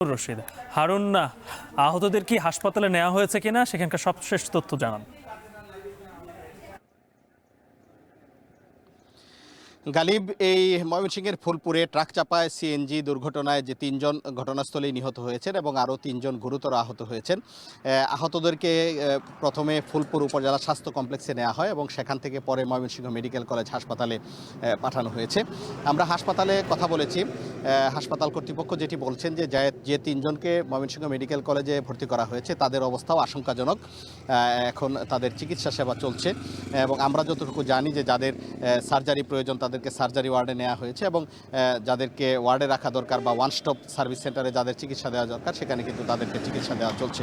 রশিদ হারুন, আহতদের কি হাসপাতালে নেওয়া হয়েছে কিনা সেখানকার সবশেষ তথ্য জানান। গালিব, এই ময়মনসিংহের ফুলপুরে ট্রাক চাপায় সিএনজি দুর্ঘটনায় যে ৩ জন ঘটনাস্থলেই নিহত হয়েছেন এবং আরও ৩ জন গুরুতর আহত হয়েছেন। আহতদেরকে প্রথমে ফুলপুর উপজেলা স্বাস্থ্য কমপ্লেক্সে নেওয়া হয় এবং সেখান থেকে পরে ময়মনসিংহ মেডিকেল কলেজ হাসপাতালে পাঠানো হয়েছে। আমরা হাসপাতালে কথা বলেছি। হাসপাতাল কর্তৃপক্ষ যেটি বলছেন যে ৩ জনকে ময়মনসিংহ মেডিকেল কলেজে ভর্তি করা হয়েছে তাদের অবস্থাও আশঙ্কাজনক। এখন তাদের চিকিৎসা সেবা চলছে এবং আমরা যতটুকু জানি যে যাদের সার্জারি প্রয়োজন তাদেরকে সার্জারি ওয়ার্ডে নেওয়া হয়েছে এবং যাদেরকে ওয়ার্ডে রাখা দরকার বা ওয়ান স্টপ সার্ভিস সেন্টারে যাদের চিকিৎসা দেওয়া দরকার সেখানে কিন্তু তাদেরকে চিকিৎসা দেওয়া চলছে।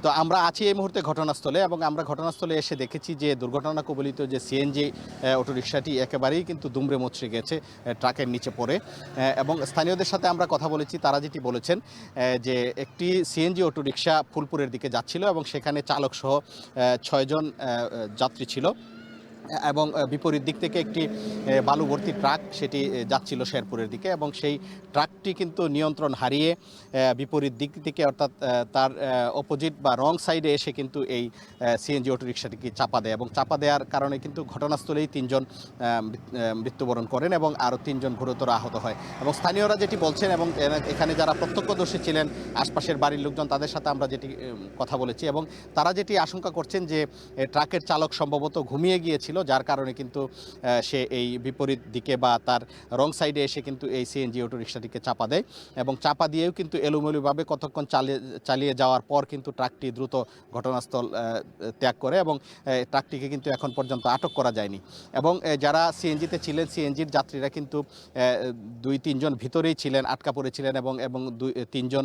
তো আমরা আছি এই মুহূর্তে ঘটনাস্থলে এবং আমরা ঘটনাস্থলে এসে দেখেছি যে দুর্ঘটনা কবলিত যে সিএনজি অটোরিকশাটি একেবারেই কিন্তু দুমড়ে মুচড়ে গেছে ট্রাকের নিচে পড়ে। এবং স্থানীয়দের সাথে আমরা কথা বলেছি, তারা যেটি বলেছেন যে একটি সিএনজি অটোরিকশা ফুলপুরের দিকে যাচ্ছিল এবং সেখানে চালক সহ ৬ জন যাত্রী ছিল এবং বিপরীত দিক থেকে একটি বালু ভর্তি ট্রাক সেটি যাচ্ছিল শেরপুরের দিকে এবং সেই ট্রাকটি কিন্তু নিয়ন্ত্রণ হারিয়ে বিপরীত দিক থেকে অর্থাৎ তার অপোজিট বা রং সাইডে এসে কিন্তু এই সিএনজি অটোরিকশাটিকে চাপা দেয় এবং চাপা দেওয়ার কারণে কিন্তু ঘটনাস্থলেই ৩ জন মৃত্যুবরণ করেন এবং আরও ৩ জন গুরুতর আহত হয়। এবং স্থানীয়রা যেটি বলছেন এবং এখানে যারা প্রত্যক্ষদর্শী ছিলেন আশপাশের বাড়ির লোকজন তাদের সাথে আমরা যেটি কথা বলেছি এবং তারা যেটি আশঙ্কা করছেন যে ট্রাকের চালক সম্ভবত ঘুমিয়ে গিয়েছিল, যার কারণে কিন্তু সে এই বিপরীত দিকে বা তার রং সাইডে এসে কিন্তু এই সিএনজি অটোরিকশাটিকে চাপা দেয় এবং চাপা দিয়েও কিন্তু এলোমেলোভাবে কতক্ষণ চালিয়ে যাওয়ার পর কিন্তু ট্রাকটি দ্রুত ঘটনাস্থল ত্যাগ করে এবং ট্রাকটিকে কিন্তু এখন পর্যন্ত আটক করা যায়নি। এবং যারা সিএনজিতে ছিলেন সিএনজির যাত্রীরা কিন্তু ২-৩ জন ভিতরেই ছিলেন, আটকা পড়েছিলেন এবং ৩ জন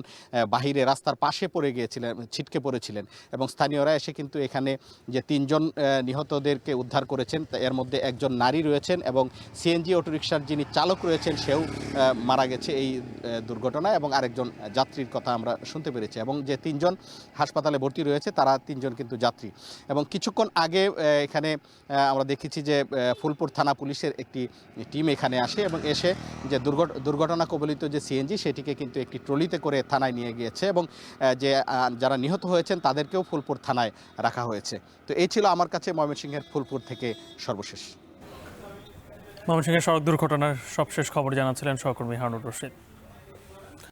বাহিরে রাস্তার পাশে পড়ে গিয়েছিলেন, ছিটকে পড়েছিলেন এবং স্থানীয়রা এসে কিন্তু এখানে যে ৩ জন নিহতদেরকে উদ্ধার করেছেন এর মধ্যে একজন নারী রয়েছেন এবং সিএনজি অটোরিকশার যিনি চালক রয়েছেন সেও মারা গেছে এই দুর্ঘটনায় এবং আরেকজন যাত্রীর কথা আমরা শুনতে পেরেছি এবং যে ৩ জন হাসপাতালে ভর্তি রয়েছে তারা ৩ জন কিন্তু যাত্রী। এবং কিছুক্ষণ আগে এখানে আমরা দেখেছি যে ফুলপুর থানা পুলিশের একটি টিম এখানে আসে এবং এসে যে দুর্ঘটনা কবলিত যে সিএনজি সেটিকে কিন্তু একটি ট্রলিতে করে থানায় নিয়ে গিয়েছে এবং যে যারা নিহত হয়েছেন তাদেরকেও ফুলপুর থানায় রাখা হয়েছে। তো এই ছিল আমার কাছে ময়মনসিংহের ফুলপুর থেকে সর্বশেষ। ময়মনসিংহের সড়ক দুর্ঘটনার সবশেষ খবর জানাচ্ছিলেন সহকর্মী হারুন রশিদ।